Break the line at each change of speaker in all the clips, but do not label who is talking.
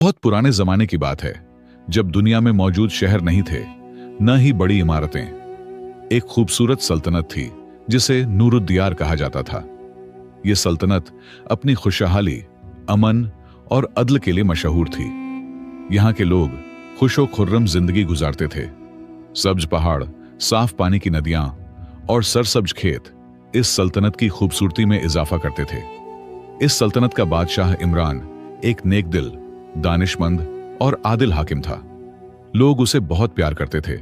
बहुत पुराने जमाने की बात है, जब दुनिया में मौजूद शहर नहीं थे, न ही बड़ी इमारतें। एक खूबसूरत सल्तनत थी जिसे नूरुद्दियार कहा जाता था। यह सल्तनत अपनी खुशहाली, अमन और अदल के लिए मशहूर थी। यहाँ के लोग खुशो खुर्रम जिंदगी गुजारते थे। सब्ज पहाड़, साफ पानी की नदियां और सरसब्ज खेत इस सल्तनत की खूबसूरती में इजाफा करते थे। इस सल्तनत का बादशाह इमरान एक नेक दिल, दानिशमंद और आदिल हाकिम था। लोग उसे बहुत प्यार करते थे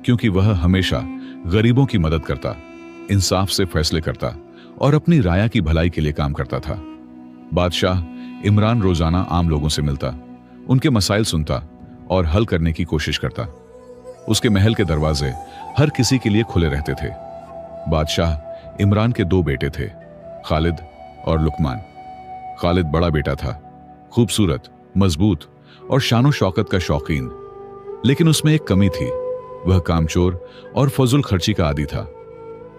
क्योंकि वह हमेशा गरीबों की मदद करता, इंसाफ से फैसले करता और अपनी राया की भलाई के लिए काम करता था। बादशाह इमरान रोजाना आम लोगों से मिलता, उनके मसाइल सुनता और हल करने की कोशिश करता। उसके महल के दरवाजे हर किसी के लिए खुले रहते थे। बादशाह इमरान के दो बेटे थे, खालिद और लुकमान। खालिद बड़ा बेटा था, खूबसूरत, मजबूत और शानो शौकत का शौकीन। लेकिन उसमें एक कमी थी, वह कामचोर और फजूल खर्ची का आदी था।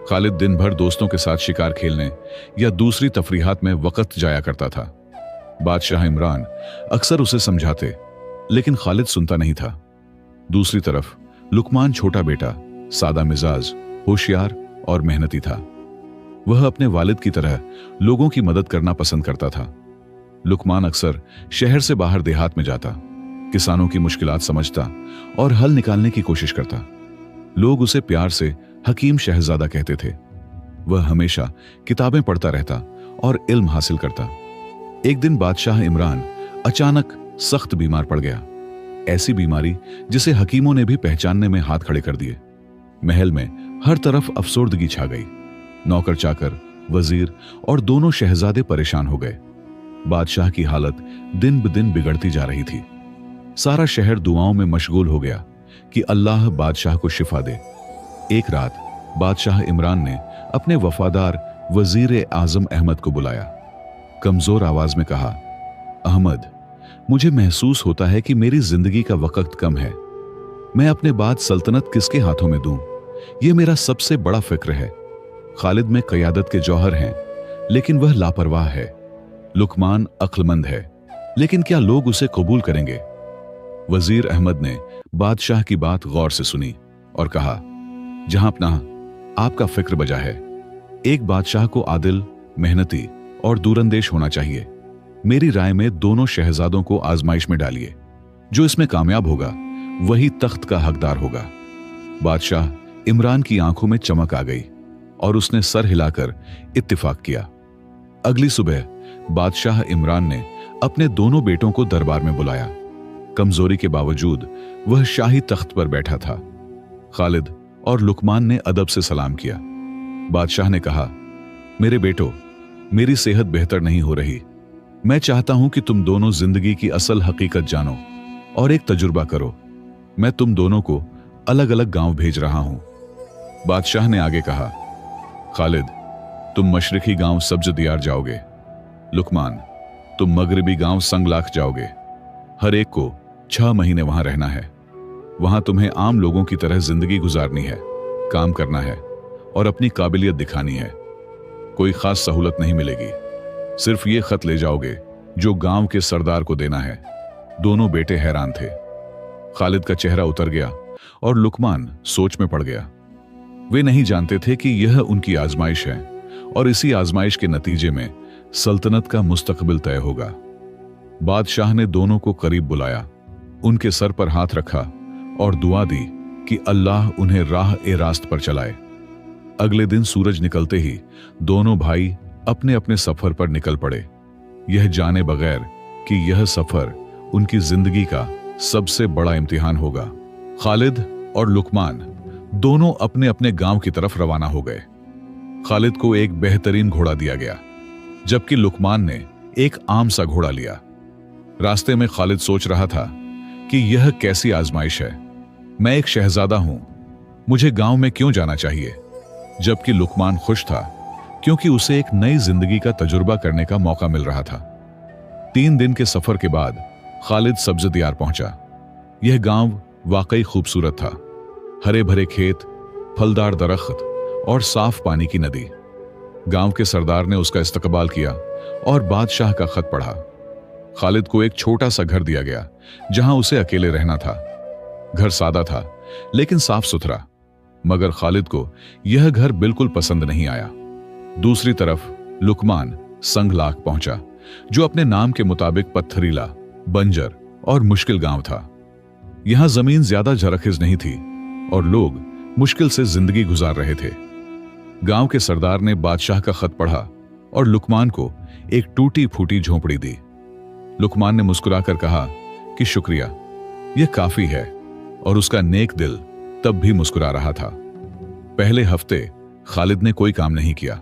खालिद दिन भर दोस्तों के साथ शिकार खेलने या दूसरी तफरीहात में वक्त जाया करता था। बादशाह इमरान अक्सर उसे समझाते, लेकिन खालिद सुनता नहीं था। दूसरी तरफ लुकमान छोटा बेटा सादा मिजाज, होशियार और मेहनती था। वह अपने वालिद की तरह लोगों की मदद करना पसंद करता था। लुकमान अक्सर शहर से बाहर देहात में जाता, किसानों की मुश्किलात समझता और हल निकालने की कोशिश करता। लोग उसे प्यार से हकीम शहजादा कहते थे। वह हमेशा किताबें पढ़ता रहता और इल्म हासिल करता। एक दिन बादशाह इमरान अचानक सख्त बीमार पड़ गया। ऐसी बीमारी जिसे हकीमों ने भी पहचानने में हाथ खड़े कर दिए। महल में हर तरफ अफसोर्दगी छा गई। नौकर चाकर, वजीर और दोनों शहजादे परेशान हो गए। बादशाह की हालत दिन ब दिन बिगड़ती जा रही थी। सारा शहर दुआओं में मशगूल हो गया कि अल्लाह बादशाह को शिफा दे। एक रात बादशाह इमरान ने अपने वफादार वजीर आजम अहमद को बुलाया। कमजोर आवाज में कहा, अहमद, मुझे महसूस होता है कि मेरी जिंदगी का वक्त कम है। मैं अपने बाद सल्तनत किसके हाथों में दूं? यह मेरा सबसे बड़ा फिक्र है। खालिद में क़यादत के जौहर हैं, लेकिन वह लापरवाह है। लुकमान अक्लमंद है, लेकिन क्या लोग उसे कबूल करेंगे? वजीर अहमद ने बादशाह की बात गौर से सुनी और कहा, जहांपना, आपका फिक्र बजा है। एक बादशाह को आदिल, मेहनती और दूरंदेश होना चाहिए। मेरी राय में दोनों शहजादों को आजमाइश में डालिए। जो इसमें कामयाब होगा वही तख्त का हकदार होगा। बादशाह इमरान की आंखों में चमक आ गई और उसने सर हिलाकर इत्तिफाक किया। अगली सुबह बादशाह इमरान ने अपने दोनों बेटों को दरबार में बुलाया। कमजोरी के बावजूद वह शाही तख्त पर बैठा था। खालिद और लुकमान ने अदब से सलाम किया। बादशाह ने कहा, मेरे बेटो, मेरी सेहत बेहतर नहीं हो रही। मैं चाहता हूं कि तुम दोनों जिंदगी की असल हकीकत जानो और एक तजुर्बा करो। मैं तुम दोनों को अलग अलग गांव भेज रहा हूं। बादशाह ने आगे कहा, खालिद, तुम मशरिकी गांव सब्ज दियार जाओगे। लुकमान, तुम मगरिबी गांव संगलाख जाओगे। हर एक को 6 महीने वहां रहना है। वहां तुम्हें आम लोगों की तरह जिंदगी गुजारनी है, काम करना है और अपनी काबिलियत दिखानी है। कोई खास सहूलत नहीं मिलेगी। सिर्फ ये खत ले जाओगे जो गांव के सरदार को देना है। दोनों बेटे हैरान थे। खालिद का चेहरा उतर गया और लुकमान सोच में पड़ गया। वे नहीं जानते थे कि यह उनकी आजमाइश है और इसी आजमाइश के नतीजे में सल्तनत का मुस्तकबिल तय होगा। बादशाह ने दोनों को करीब बुलाया, उनके सर पर हाथ रखा और दुआ दी कि अल्लाह उन्हें राह ए रास्त पर चलाए। अगले दिन सूरज निकलते ही दोनों भाई अपने अपने सफर पर निकल पड़े, यह जाने बगैर कि यह सफर उनकी जिंदगी का सबसे बड़ा इम्तिहान होगा। खालिद और लुकमान दोनों अपने अपने गांव की तरफ रवाना हो गए। खालिद को एक बेहतरीन घोड़ा दिया गया, जबकि लुकमान ने एक आम सा घोड़ा लिया। रास्ते में खालिद सोच रहा था कि यह कैसी आजमाइश है। मैं एक शहजादा हूं, मुझे गांव में क्यों जाना चाहिए? जबकि लुकमान खुश था क्योंकि उसे एक नई जिंदगी का तजुर्बा करने का मौका मिल रहा था। 3 दिन के सफर के बाद खालिद सब्ज दियार पहुंचा। यह गांव वाकई खूबसूरत था। हरे भरे खेत, फलदार दरख्त और साफ पानी की नदी। गांव के सरदार ने उसका इस्तकबाल किया और बादशाह का खत पढ़ा। खालिद को एक छोटा सा घर दिया गया जहां उसे अकेले रहना था। घर सादा था लेकिन साफ सुथरा, मगर खालिद को यह घर बिल्कुल पसंद नहीं आया। दूसरी तरफ लुकमान संगलाख पहुंचा, जो अपने नाम के मुताबिक पत्थरीला, बंजर और मुश्किल गांव था। यहां जमीन ज्यादा जरखेज नहीं थी और लोग मुश्किल से जिंदगी गुजार रहे थे। गांव के सरदार ने बादशाह का खत पढ़ा और लुकमान को एक टूटी फूटी झोंपड़ी दी। लुकमान ने मुस्कुराकर कहा कि शुक्रिया, यह काफी है, और उसका नेक दिल तब भी मुस्कुरा रहा था। पहले हफ्ते खालिद ने कोई काम नहीं किया।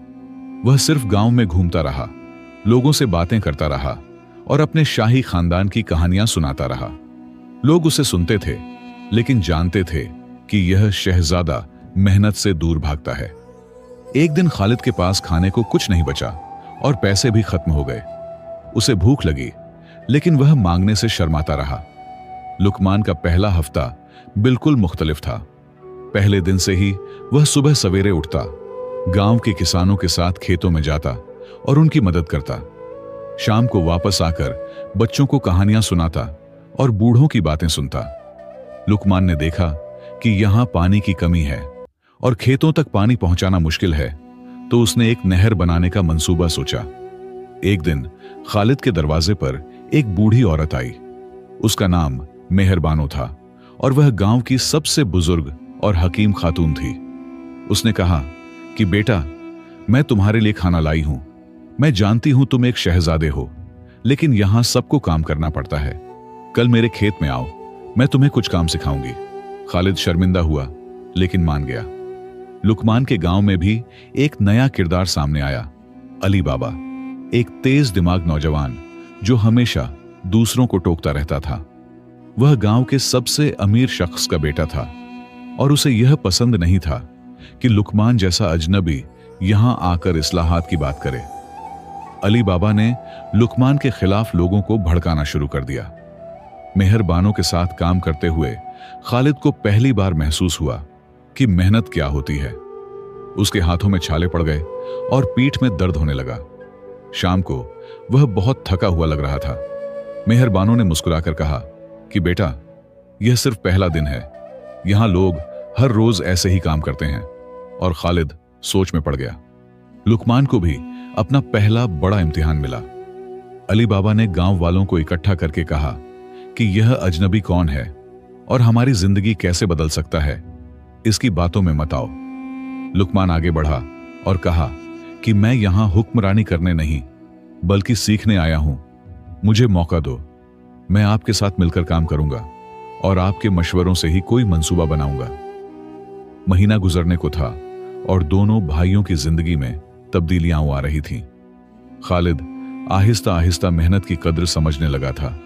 वह सिर्फ गांव में घूमता रहा, लोगों से बातें करता रहा और अपने शाही खानदान की कहानियां सुनाता रहा। लोग उसे सुनते थे लेकिन जानते थे कि यह शहजादा मेहनत से दूर भागता है। एक दिन खालिद के पास खाने को कुछ नहीं बचा और पैसे भी खत्म हो गए। उसे भूख लगी लेकिन वह मांगने से शर्माता रहा। लुकमान का पहला हफ्ता बिल्कुल मुख्तलिफ था। पहले दिन से ही वह सुबह सवेरे उठता, गांव के किसानों के साथ खेतों में जाता और उनकी मदद करता। शाम को वापस आकर बच्चों को कहानियां सुनाता और बूढ़ों की बातें सुनता। लुकमान ने देखा कि यहां पानी की कमी है और खेतों तक पानी पहुंचाना मुश्किल है, तो उसने एक नहर बनाने का मंसूबा सोचा। एक दिन खालिद के दरवाजे पर एक बूढ़ी औरत आई। उसका नाम मेहरबानो था और वह गांव की सबसे बुजुर्ग और हकीम खातून थी। उसने कहा कि बेटा, मैं तुम्हारे लिए खाना लाई हूं। मैं जानती हूं तुम एक शहजादे हो, लेकिन यहां सबको काम करना पड़ता है। कल मेरे खेत में आओ, मैं तुम्हें कुछ काम सिखाऊंगी। खालिद शर्मिंदा हुआ लेकिन मान गया। लुकमान के गांव में भी एक नया किरदार सामने आया, अली बाबा, एक तेज दिमाग नौजवान जो हमेशा दूसरों को टोकता रहता था। वह गांव के सबसे अमीर शख्स का बेटा था और उसे यह पसंद नहीं था कि लुकमान जैसा अजनबी यहां आकर इस्लाहात की बात करे। अली बाबा ने लुकमान के खिलाफ लोगों को भड़काना शुरू कर दिया। मेहरबानों के साथ काम करते हुए खालिद को पहली बार महसूस हुआ कि मेहनत क्या होती है। उसके हाथों में छाले पड़ गए और पीठ में दर्द होने लगा। शाम को वह बहुत थका हुआ लग रहा था। मेहरबानों ने मुस्कुराकर कहा कि बेटा, यह सिर्फ पहला दिन है। यहां लोग हर रोज ऐसे ही काम करते हैं। और खालिद सोच में पड़ गया। लुकमान को भी अपना पहला बड़ा इम्तिहान मिला। अली बाबा ने गांव वालों को इकट्ठा करके कहा कि यह अजनबी कौन है और हमारी जिंदगी कैसे बदल सकता है, इसकी बातों में मत आओ। लुकमान आगे बढ़ा और कहा कि मैं यहां हुक्मरानी करने नहीं बल्कि सीखने आया हूं। मुझे मौका दो, मैं आपके साथ मिलकर काम करूंगा और आपके मशवरों से ही कोई मंसूबा बनाऊंगा। महीना गुजरने को था और दोनों भाइयों की जिंदगी में तब्दीलियां आ रही थीं। खालिद आहिस्ता आहिस्ता मेहनत की कद्र समझने लगा था,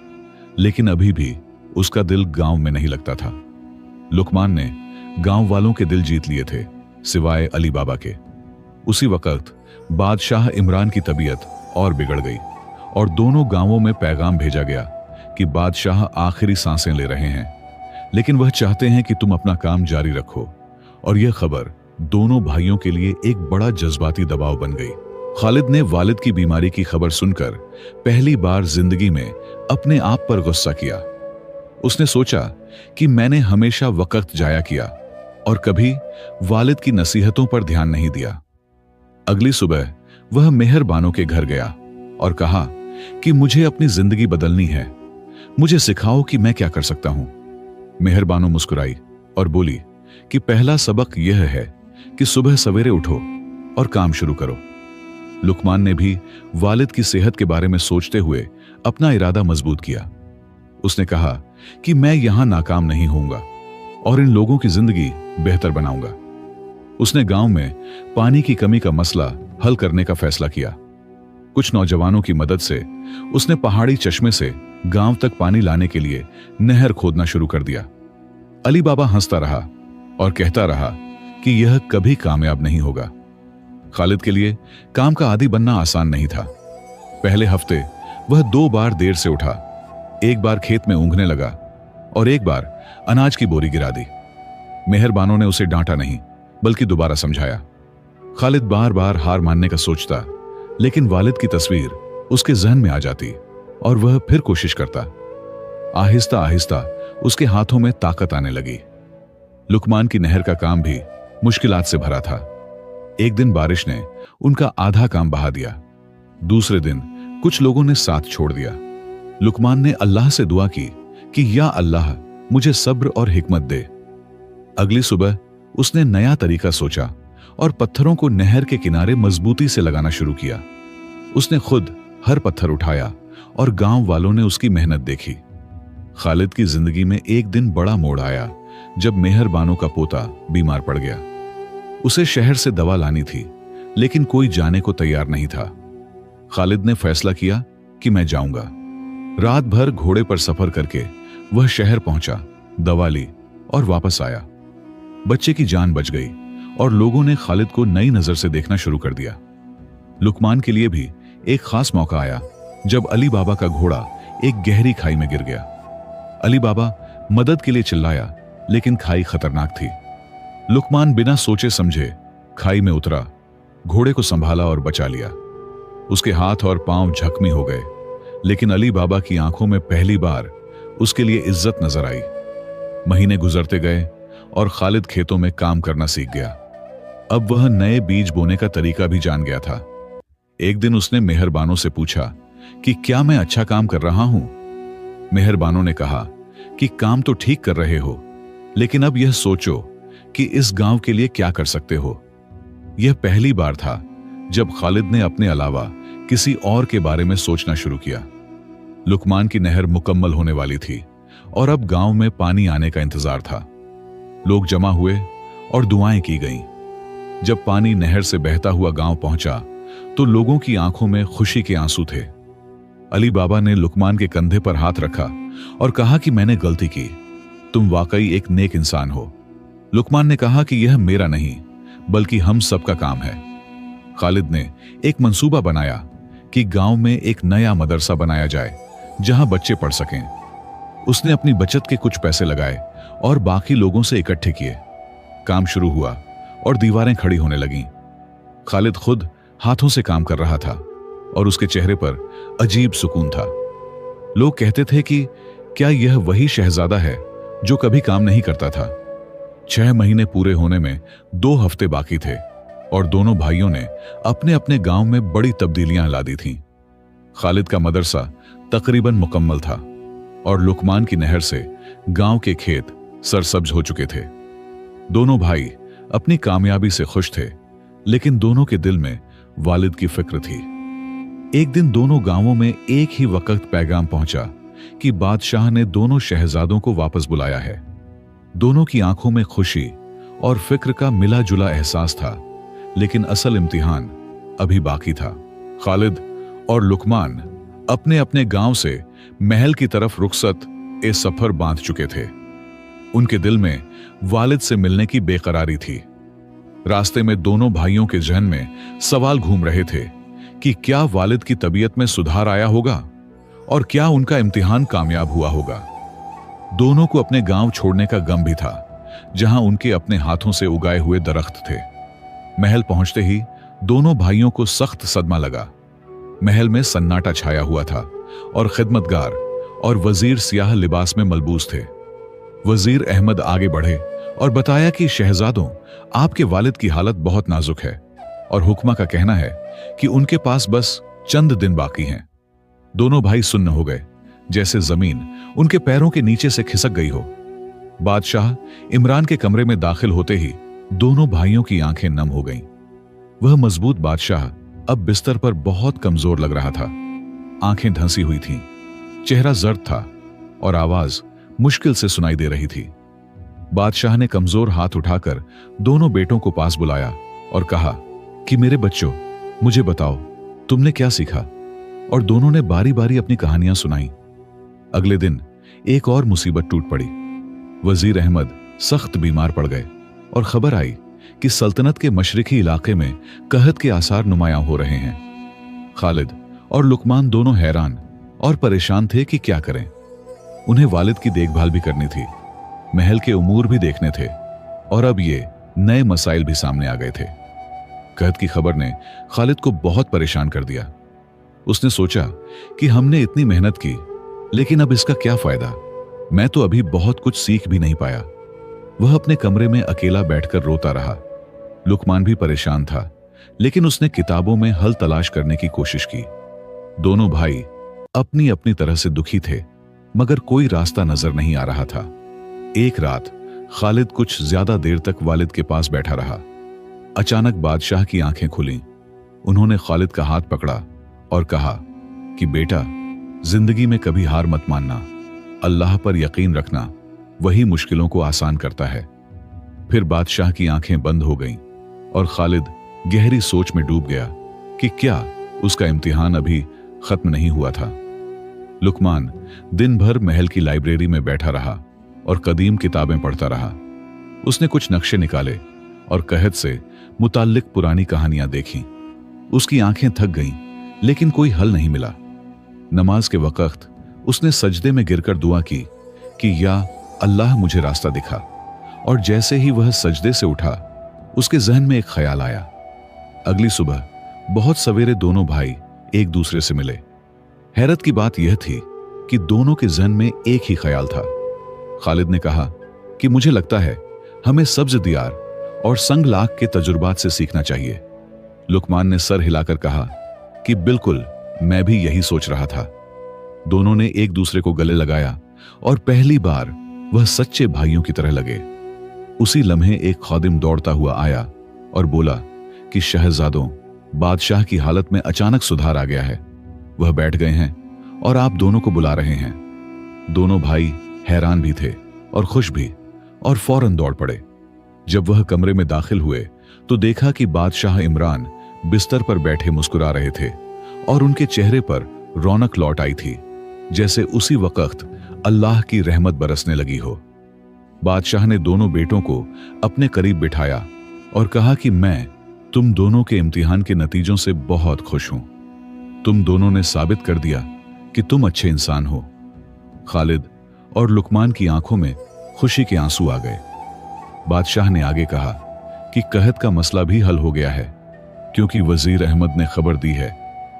लेकिन अभी भी उसका दिल गांव में नहीं लगता था। लुकमान ने गांव वालों के दिल जीत लिए थे, सिवाय अली बाबा के। उसी वक्त बादशाह इमरान की तबीयत और बिगड़ गई और दोनों गांवों में पैगाम भेजा गया कि बादशाह आखिरी सांसें ले रहे हैं, लेकिन वह चाहते हैं कि तुम अपना काम जारी रखो। और यह खबर दोनों भाइयों के लिए एक बड़ा जज्बाती दबाव बन गई। खालिद ने वालिद की बीमारी की खबर सुनकर पहली बार जिंदगी में अपने आप पर गुस्सा किया। उसने सोचा कि मैंने हमेशा वक्त जाया किया और कभी वालिद की नसीहतों पर ध्यान नहीं दिया। अगली सुबह वह मेहरबानों के घर गया और कहा कि मुझे अपनी जिंदगी बदलनी है, मुझे सिखाओ कि मैं क्या कर सकता हूं। मेहरबानो मुस्कुराई और बोली कि पहला सबक यह है कि सुबह सवेरे उठो और काम शुरू करो। लुकमान ने भी वालिद की सेहत के बारे में सोचते हुए अपना इरादा मजबूत किया। उसने कहा कि मैं यहां नाकाम नहीं होऊंगा और इन लोगों की जिंदगी बेहतर बनाऊंगा। उसने गांव में पानी की कमी का मसला हल करने का फैसला किया। कुछ नौजवानों की मदद से उसने पहाड़ी चश्मे से गांव तक पानी लाने के लिए नहर खोदना शुरू कर दिया। अली बाबा हंसता रहा और कहता रहा कि यह कभी कामयाब नहीं होगा। खालिद के लिए काम का आदी बनना आसान नहीं था। पहले हफ्ते वह 2 बार देर से उठा, एक बार खेत में ऊँघने लगा और एक बार अनाज की बोरी गिरा दी। मेहरबानों ने उसे डांटा नहीं बल्कि दोबारा समझाया। खालिद बार बार हार मानने का सोचता, लेकिन वालिद की तस्वीर उसके जहन में आ जाती। और वह फिर कोशिश करता। आहिस्ता आहिस्ता उसके हाथों में ताकत आने लगी। लुकमान की नहर का काम भी मुश्किलात से भरा था। एक दिन बारिश ने उनका आधा काम बहा दिया। दूसरे दिन कुछ लोगों ने साथ छोड़ दिया। लुकमान ने अल्लाह से दुआ की कि या अल्लाह, मुझे सब्र और हिकमत दे। अगली सुबह उसने नया तरीका सोचा और पत्थरों को नहर के किनारे मजबूती से लगाना शुरू किया। उसने खुद हर पत्थर उठाया और गांव वालों ने उसकी मेहनत देखी। खालिद की जिंदगी में एक दिन बड़ा मोड़ आया जब मेहर बानो का पोता बीमार पड़ गया। उसे शहर से दवा लानी थी, लेकिन कोई जाने को तैयार नहीं था। खालिद ने फैसला किया कि मैं जाऊंगा। रात भर घोड़े पर सफर करके वह शहर पहुंचा, दवा ली और वापस आया। बच्चे की जान बच गई और लोगों ने खालिद को नई नजर से देखना शुरू कर दिया। लुकमान के लिए भी एक खास मौका आया जब अली बाबा का घोड़ा एक गहरी खाई में गिर गया। अली बाबा मदद के लिए चिल्लाया, लेकिन खाई खतरनाक थी। लुकमान बिना सोचे समझे खाई में उतरा, घोड़े को संभाला और बचा लिया। उसके हाथ और पांव जख्मी हो गए, लेकिन अली बाबा की आंखों में पहली बार उसके लिए इज्जत नजर आई। महीने गुजरते गए और खालिद खेतों में काम करना सीख गया। अब वह नए बीज बोने का तरीका भी जान गया था। एक दिन उसने मेहरबानों से पूछा कि क्या मैं अच्छा काम कर रहा हूं। मेहरबानों ने कहा कि काम तो ठीक कर रहे हो, लेकिन अब यह सोचो कि इस गांव के लिए क्या कर सकते हो। यह पहली बार था जब खालिद ने अपने अलावा किसी और के बारे में सोचना शुरू किया। लुकमान की नहर मुकम्मल होने वाली थी और अब गांव में पानी आने का इंतजार था। लोग जमा हुए और दुआएं की गईं। जब पानी नहर से बहता हुआ गांव पहुंचा तो लोगों की आंखों में खुशी के आंसू थे। अली बाबा ने लुकमान के कंधे पर हाथ रखा और कहा कि मैंने गलती की, तुम वाकई एक नेक इंसान हो। लुकमान ने कहा कि यह मेरा नहीं बल्कि हम सबका काम है। खालिद ने एक मंसूबा बनाया कि गांव में एक नया मदरसा बनाया जाए जहां बच्चे पढ़ सकें। उसने अपनी बचत के कुछ पैसे लगाए और बाकी लोगों से इकट्ठे किए। काम शुरू हुआ और दीवारें खड़ी होने लगीं। खालिद खुद हाथों से काम कर रहा था और उसके चेहरे पर अजीब सुकून था। लोग कहते थे कि क्या यह वही शहजादा है जो कभी काम नहीं करता था। 6 महीने पूरे होने में 2 हफ्ते बाकी थे और दोनों भाइयों ने अपने अपने गांव में बड़ी तब्दीलियां ला दी थीं। खालिद का मदरसा तकरीबन मुकम्मल था और लुकमान की नहर से गांव के खेत सरसब्ज हो चुके थे। दोनों भाई अपनी कामयाबी से खुश थे, लेकिन दोनों के दिल में वालिद की फिक्र थी। एक दिन दोनों गांवों में एक ही वक्त पैगाम पहुंचा कि बादशाह ने दोनों शहजादों को वापस बुलाया है। दोनों की आंखों में खुशी और फिक्र का मिला जुला एहसास था, लेकिन असल इम्तिहान अभी बाकी था। खालिद और लुकमान अपने अपने गांव से महल की तरफ रुखसत ए सफर बांध चुके थे। उनके दिल में वालिद से मिलने की बेकरारी थी। रास्ते में दोनों भाइयों के जहन में सवाल घूम रहे थे कि क्या वालिद की तबीयत में सुधार आया होगा और क्या उनका इम्तिहान कामयाब हुआ होगा। दोनों को अपने गांव छोड़ने का गम भी था, जहां उनके अपने हाथों से उगाए हुए दरख्त थे। महल पहुंचते ही दोनों भाइयों को सख्त सदमा लगा। महल में सन्नाटा छाया हुआ था और खिदमतगार और वजीर सियाह लिबास में मलबूस थे। वजीर अहमद आगे बढ़े और बताया कि शहजादों, आपके वालिद की हालत बहुत नाजुक है और हुक्मा का कहना है कि उनके पास बस चंद दिन बाकी हैं। दोनों भाई सुन्न हो गए, जैसे जमीन उनके पैरों के नीचे से खिसक गई हो। बादशाह इमरान के कमरे में दाखिल होते ही दोनों भाइयों की आंखें नम हो गईं। वह मजबूत बादशाह अब बिस्तर पर बहुत कमजोर लग रहा था। आंखें धंसी हुई थीं, चेहरा जर्द था और आवाज मुश्किल से सुनाई दे रही थी। बादशाह ने कमजोर हाथ उठाकर दोनों बेटों को पास बुलाया और कहा कि मेरे बच्चों, मुझे बताओ तुमने क्या सीखा। और दोनों ने बारी बारी अपनी कहानियां सुनाई। अगले दिन एक और मुसीबत टूट पड़ी। वजीर अहमद सख्त बीमार पड़ गए और खबर आई कि सल्तनत के मशरिकी इलाके में कहत के आसार नुमायां हो रहे हैं। खालिद और लुकमान दोनों हैरान और परेशान थे कि क्या करें। उन्हें वालिद की देखभाल भी करनी थी, महल के उमूर भी देखने थे और अब ये नए मसाइल भी सामने आ गए थे। कहत की खबर ने खालिद को बहुत परेशान कर दिया। उसने सोचा कि हमने इतनी मेहनत की, लेकिन अब इसका क्या फायदा? मैं तो अभी बहुत कुछ सीख भी नहीं पाया। वह अपने कमरे में अकेला बैठकर रोता रहा। लुकमान भी परेशान था, लेकिन उसने किताबों में हल तलाश करने की कोशिश की। दोनों भाई अपनी अपनी तरह से दुखी थे, मगर कोई रास्ता नजर नहीं आ रहा था। एक रात खालिद कुछ ज्यादा देर तक वालिद के पास बैठा रहा। अचानक बादशाह की आंखें खुलीं। उन्होंने खालिद का हाथ पकड़ा और कहा कि बेटा, जिंदगी में कभी हार मत मानना, अल्लाह पर यकीन रखना, वही मुश्किलों को आसान करता है। फिर बादशाह की आंखें बंद हो गईं और खालिद गहरी सोच में डूब गया कि क्या उसका इम्तिहान अभी खत्म नहीं हुआ था। लुकमान दिन भर महल की लाइब्रेरी में बैठा रहा और कदीम किताबें पढ़ता रहा। उसने कुछ नक्शे निकाले और कहत से मुताल्लिक पुरानी कहानियां देखीं। उसकी आंखें थक गईं, लेकिन कोई हल नहीं मिला। नमाज के वक्त उसने सजदे में गिरकर दुआ की कि या अल्लाह, मुझे रास्ता दिखा। और जैसे ही वह सजदे से उठा, उसके जहन में एक ख्याल आया। अगली सुबह बहुत सवेरे दोनों भाई एक दूसरे से मिले। हैरत की बात यह थी कि दोनों के जहन में एक ही ख्याल था। खालिद ने कहा कि मुझे लगता है हमें सब्ज दियार और संगलाख के तजुर्बात से सीखना चाहिए। लुकमान ने सर हिलाकर कहा कि बिल्कुल, मैं भी यही सोच रहा था। दोनों ने एक दूसरे को गले लगाया और पहली बार वह सच्चे भाइयों की तरह लगे। उसी लम्हे एक खादिम दौड़ता हुआ आया और बोला कि शहजादों, बादशाह की हालत में अचानक सुधार आ गया है। वह बैठ गए हैं और आप दोनों को बुला रहे हैं। दोनों भाई हैरान भी थे और खुश भी, और फौरन दौड़ पड़े। जब वह कमरे में दाखिल हुए तो देखा कि बादशाह इमरान बिस्तर पर बैठे मुस्कुरा रहे थे और उनके चेहरे पर रौनक लौट आई थी, जैसे उसी वक्त अल्लाह की रहमत बरसने लगी हो। बादशाह ने दोनों बेटों को अपने करीब बिठाया और कहा कि मैं तुम दोनों के इम्तिहान के नतीजों से बहुत खुश हूं। तुम दोनों ने साबित कर दिया कि तुम अच्छे इंसान हो। खालिद और लुकमान की आंखों में खुशी के आंसू आ गए। बादशाह ने आगे कहा कि कहत का मसला भी हल हो गया है, क्योंकि वजीर अहमद ने खबर दी है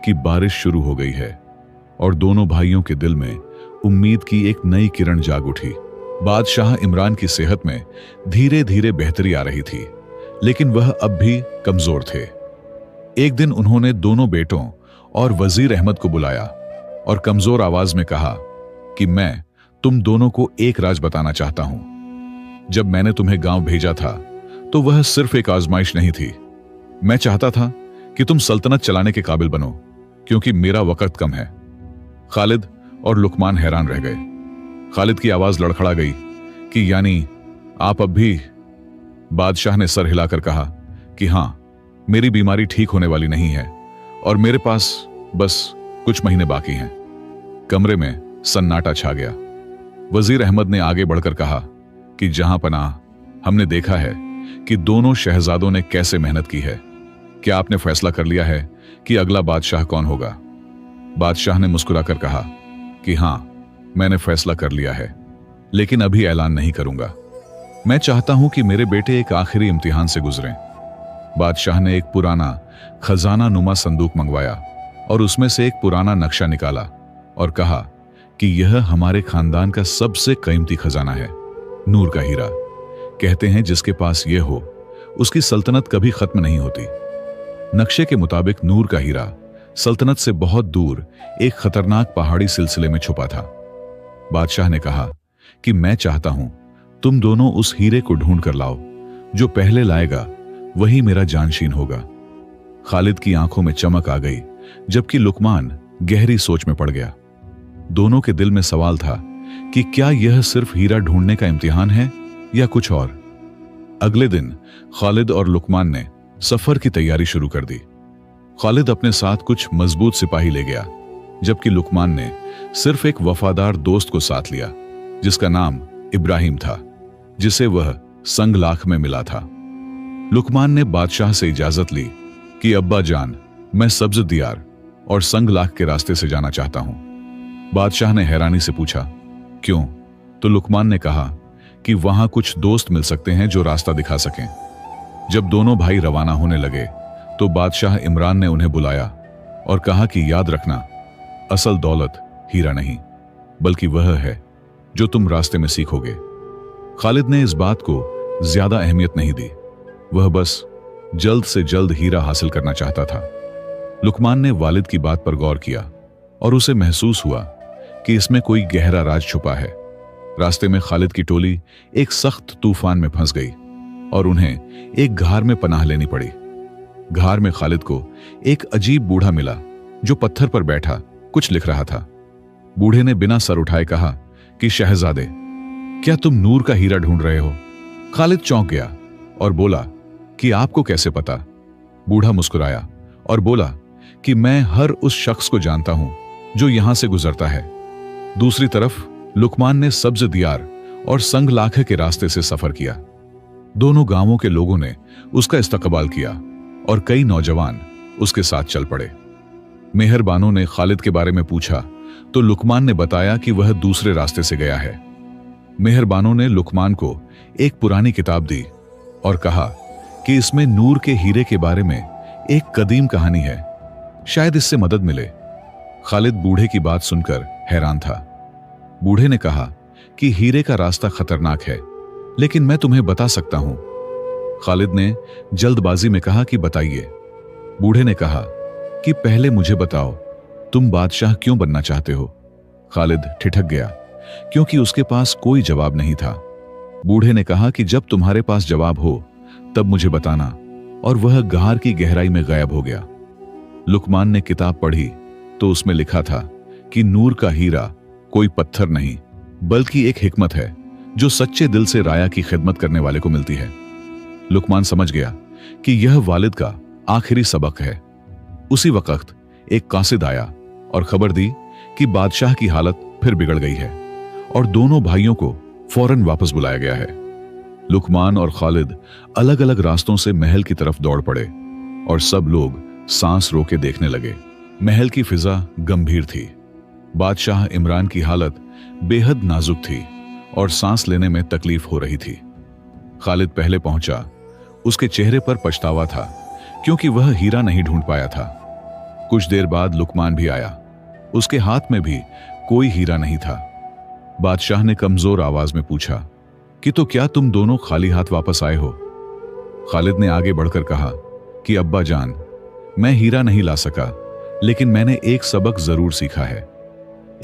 कि बारिश शुरू हो गई है। और दोनों भाइयों के दिल में उम्मीद की एक नई किरण जाग उठी। बादशाह इमरान की सेहत में धीरे धीरे बेहतरी आ रही थी, लेकिन वह अब भी कमजोर थे। एक दिन उन्होंने दोनों बेटों और वजीर अहमद को बुलाया और कमजोर आवाज में कहा कि मैं तुम दोनों को एक राज बताना चाहता हूं। जब मैंने तुम्हें गांव भेजा था तो वह सिर्फ एक आजमाइश नहीं थी। मैं चाहता था कि तुम सल्तनत चलाने के काबिल बनो, क्योंकि मेरा वक्त कम है। खालिद और लुकमान हैरान रह गए। खालिद की आवाज लड़खड़ा गई कि यानी आप अब भी? बादशाह ने सर हिलाकर कहा कि हां, मेरी बीमारी ठीक होने वाली नहीं है और मेरे पास बस कुछ महीने बाकी हैं। कमरे में सन्नाटा छा गया। वजीर अहमद ने आगे बढ़कर कहा कि जहां पनाह, हमने देखा है कि दोनों शहजादों ने कैसे मेहनत की है। क्या आपने फैसला कर लिया है कि अगला बादशाह कौन होगा? बादशाह ने मुस्कुराकर कहा कि हां, मैंने फैसला कर लिया है, लेकिन अभी ऐलान नहीं करूंगा। मैं चाहता हूं कि मेरे बेटे एक आखिरी इम्तिहान से गुजरें। बादशाह ने एक पुराना खजाना नुमा संदूक मंगवाया और उसमें से एक पुराना नक्शा निकाला और कहा कि यह हमारे खानदान का सबसे कीमती खजाना है, नूर का हीरा। कहते हैं जिसके पास यह हो उसकी सल्तनत कभी खत्म नहीं होती। नक्शे के मुताबिक नूर का हीरा सल्तनत से बहुत दूर एक खतरनाक पहाड़ी सिलसिले में छुपा था। बादशाह ने कहा कि मैं चाहता हूं तुम दोनों उस हीरे को ढूंढ कर लाओ। जो पहले लाएगा वही मेरा जानशीन होगा। खालिद की आंखों में चमक आ गई, जबकि लुकमान गहरी सोच में पड़ गया। दोनों के दिल में सवाल था कि क्या यह सिर्फ हीरा ढूंढने का इम्तिहान है या कुछ और। अगले दिन खालिद और लुकमान ने सफर की तैयारी शुरू कर दी। खालिद अपने साथ कुछ मजबूत सिपाही ले गया, जबकि लुकमान ने सिर्फ एक वफादार दोस्त को साथ लिया, जिसका नाम इब्राहिम था, जिसे वह संगलाख में मिला था। लुकमान ने बादशाह से इजाजत ली कि अब्बा जान, मैं सब्ज दियार और संगलाख के रास्ते से जाना चाहता हूं। बादशाह ने हैरानी से पूछा, क्यों? तो लुकमान ने कहा कि वहां कुछ दोस्त मिल सकते हैं जो रास्ता दिखा सकें। जब दोनों भाई रवाना होने लगे तो बादशाह इमरान ने उन्हें बुलाया और कहा कि याद रखना, असल दौलत हीरा नहीं, बल्कि वह है जो तुम रास्ते में सीखोगे। खालिद ने इस बात को ज्यादा अहमियत नहीं दी, वह बस जल्द से जल्द हीरा हासिल करना चाहता था। लुकमान ने वालिद की बात पर गौर किया और उसे महसूस हुआ कि इसमें कोई गहरा राज छुपा है। रास्ते में खालिद की टोली एक सख्त तूफान में फंस गई और उन्हें एक घार में पनाह लेनी पड़ी। घार में खालिद को एक अजीब बूढ़ा मिला जो पत्थर पर बैठा कुछ लिख रहा था। बूढ़े ने बिना सर उठाए कहा कि शहजादे, क्या तुम नूर का हीरा ढूंढ रहे हो? खालिद चौंक गया और बोला कि आपको कैसे पता? बूढ़ा मुस्कुराया और बोला कि मैं हर उस शख्स को जानता हूं जो यहां से गुजरता है। दूसरी तरफ लुकमान ने सब्ज दियार और संगलाखे के रास्ते से सफर किया। दोनों गांवों के लोगों ने उसका इस्तकबाल किया और कई नौजवान उसके साथ चल पड़े। मेहरबानों ने खालिद के बारे में पूछा तो लुकमान ने बताया कि वह दूसरे रास्ते से गया है। मेहरबानों ने लुकमान को एक पुरानी किताब दी और कहा कि इसमें नूर के हीरे के बारे में एक कदीम कहानी है, शायद इससे मदद मिले। खालिद बूढ़े की बात सुनकर हैरान था। बूढ़े ने कहा कि हीरे का रास्ता खतरनाक है, लेकिन मैं तुम्हें बता सकता हूं। खालिद ने जल्दबाजी में कहा कि बताइए। बूढ़े ने कहा कि पहले मुझे बताओ, तुम बादशाह क्यों बनना चाहते हो? खालिद ठिठक गया क्योंकि उसके पास कोई जवाब नहीं था। बूढ़े ने कहा कि जब तुम्हारे पास जवाब हो तब मुझे बताना, और वह घार की गहराई में गायब हो गया। लुकमान ने किताब पढ़ी तो उसमें लिखा था कि नूर का हीरा कोई पत्थर नहीं, बल्कि एक हिकमत है जो सच्चे दिल से राया की खिदमत करने वाले को मिलती है। लुकमान समझ गया कि यह वालिद का आखिरी सबक है। उसी वक्त एक कासिद आया और खबर दी कि बादशाह की हालत फिर बिगड़ गई है और दोनों भाइयों को फौरन वापस बुलाया गया है। लुकमान और खालिद अलग अलग रास्तों से महल की तरफ दौड़ पड़े और सब लोग सांस रोके देखने लगे। महल की फिजा गंभीर थी। बादशाह इमरान की हालत बेहद नाजुक थी और सांस लेने में तकलीफ हो रही थी। खालिद पहले पहुंचा। उसके चेहरे पर पछतावा था क्योंकि वह हीरा नहीं ढूंढ पाया था। कुछ देर बाद लुकमान भी आया। उसके हाथ में भी कोई हीरा नहीं था। बादशाह ने कमजोर आवाज में पूछा कि तो क्या तुम दोनों खाली हाथ वापस आए हो? खालिद ने आगे बढ़कर कहा कि अब्बा जान, मैं हीरा नहीं ला सका, लेकिन मैंने एक सबक जरूर सीखा है।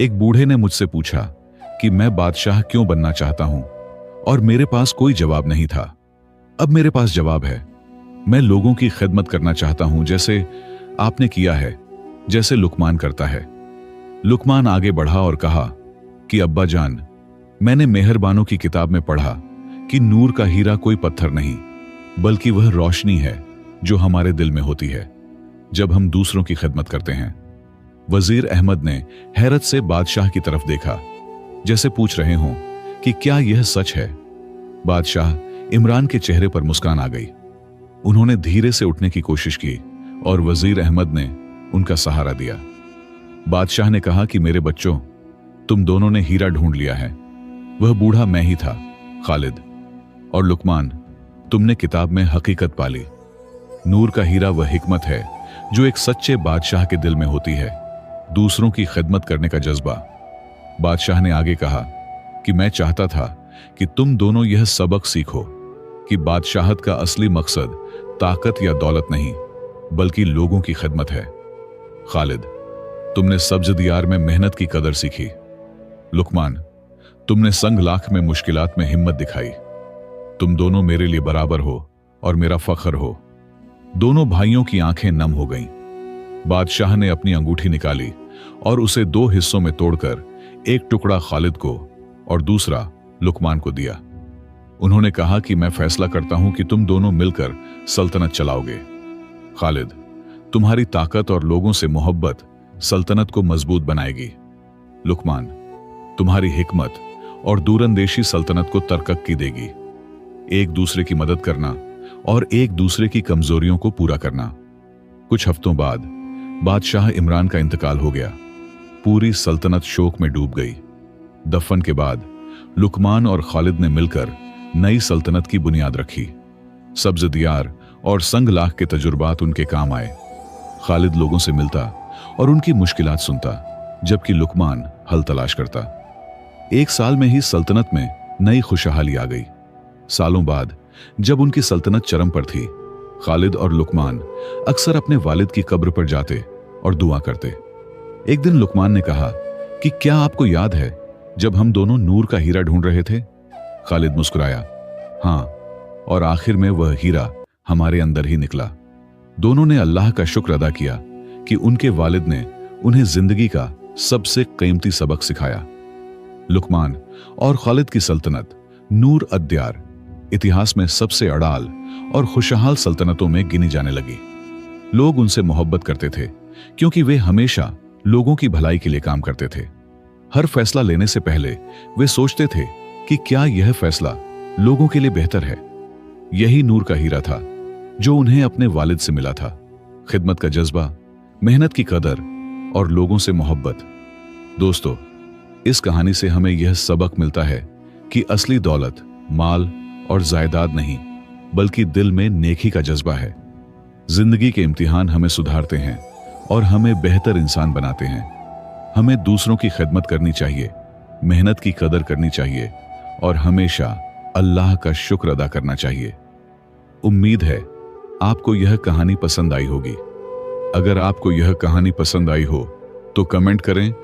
एक बूढ़े ने मुझसे पूछा कि मैं बादशाह क्यों बनना चाहता हूं, और मेरे पास कोई जवाब नहीं था। अब मेरे पास जवाब है। मैं लोगों की खिदमत करना चाहता हूं, जैसे आपने किया है, जैसे लुकमान करता है। लुकमान आगे बढ़ा और कहा कि अब्बा जान, मैंने मेहरबानों की किताब में पढ़ा कि नूर का हीरा कोई पत्थर नहीं, बल्कि वह रोशनी है जो हमारे दिल में होती है जब हम दूसरों की खिदमत करते हैं। वजीर अहमद ने हैरत से बादशाह की तरफ देखा, जैसे पूछ रहे हों कि क्या यह सच है। बादशाह इमरान के चेहरे पर मुस्कान आ गई। उन्होंने धीरे से उठने की कोशिश की और वजीर अहमद ने उनका सहारा दिया। बादशाह ने कहा कि मेरे बच्चों, तुम दोनों ने हीरा ढूंढ लिया है। वह बूढ़ा मैं ही था, खालिद। और लुकमान, तुमने किताब में हकीकत पाली। नूर का हीरा वह हिकमत है जो एक सच्चे बादशाह के दिल में होती है, दूसरों की खिदमत करने का जज्बा। बादशाह ने आगे कहा कि मैं चाहता था कि तुम दोनों यह सबक सीखो कि बादशाहत का असली मकसद ताकत या दौलत नहीं, बल्कि लोगों की खिदमत है। खालिद, तुमने सब्ज दियार में मेहनत की कदर सीखी। लुकमान, तुमने संग लाख में मुश्किलात में हिम्मत दिखाई। तुम दोनों मेरे लिए बराबर हो और मेरा फख्र हो। दोनों भाइयों की आंखें नम हो गईं। बादशाह ने अपनी अंगूठी निकाली और उसे दो हिस्सों में तोड़कर एक टुकड़ा खालिद को और दूसरा लुकमान को दिया। उन्होंने कहा कि मैं फैसला करता हूं कि तुम दोनों मिलकर सल्तनत चलाओगे। खालिद, तुम्हारी ताकत और लोगों से मोहब्बत सल्तनत को मजबूत बनाएगी। लुकमान, तुम्हारी हिकमत और दूरंदेशी सल्तनत को तरक्की देगी। एक दूसरे की मदद करना और एक दूसरे की कमजोरियों को पूरा करना। कुछ हफ्तों बाद बादशाह इमरान का इंतकाल हो गया। पूरी सल्तनत शोक में डूब गई। दफन के बाद लुकमान और खालिद ने मिलकर नई सल्तनत की बुनियाद रखी। सब्ज दियार और संग लाख के तजुर्बात उनके काम आए। खालिद लोगों से मिलता और उनकी मुश्किलात सुनता, जबकि लुकमान हल तलाश करता। एक साल में ही सल्तनत में नई खुशहाली आ गई। सालों बाद जब उनकी सल्तनत चरम पर थी, खालिद और लुकमान अक्सर अपने वालिद की कब्र पर जाते और दुआ करते। एक दिन लुकमान ने कहा कि क्या आपको याद है जब हम दोनों नूर का हीरा ढूंढ रहे थे? खालिद मुस्कुराया, हाँ, और आखिर में वह हीरा हमारे अंदर ही निकला। दोनों ने अल्लाह का शुक्र अदा किया कि उनके वालिद ने उन्हें जिंदगी का सबसे कीमती सबक सिखाया। लुकमान और खालिद की सल्तनत नूर अद-दयार इतिहास में सबसे अड़ाल और खुशहाल सल्तनतों में गिनी जाने लगी। लोग उनसे मोहब्बत करते थे क्योंकि वे हमेशा लोगों की भलाई के लिए काम करते थे। हर फैसला लेने से पहले वे सोचते थे कि क्या यह फैसला लोगों के लिए बेहतर है। यही नूर का हीरा था जो उन्हें अपने वालिद से मिला था। खिदमत का जज्बा, मेहनत की कदर और लोगों से मोहब्बत। दोस्तों, इस कहानी से हमें यह सबक मिलता है कि असली दौलत माल और जायदाद नहीं, बल्कि दिल में नेकी का जज्बा है। जिंदगी के इम्तिहान हमें सुधारते हैं और हमें बेहतर इंसान बनाते हैं। हमें दूसरों की खिदमत करनी चाहिए, मेहनत की कदर करनी चाहिए और हमेशा अल्लाह का शुक्र अदा करना चाहिए। उम्मीद है आपको यह कहानी पसंद आई होगी। अगर आपको यह कहानी पसंद आई हो तो कमेंट करें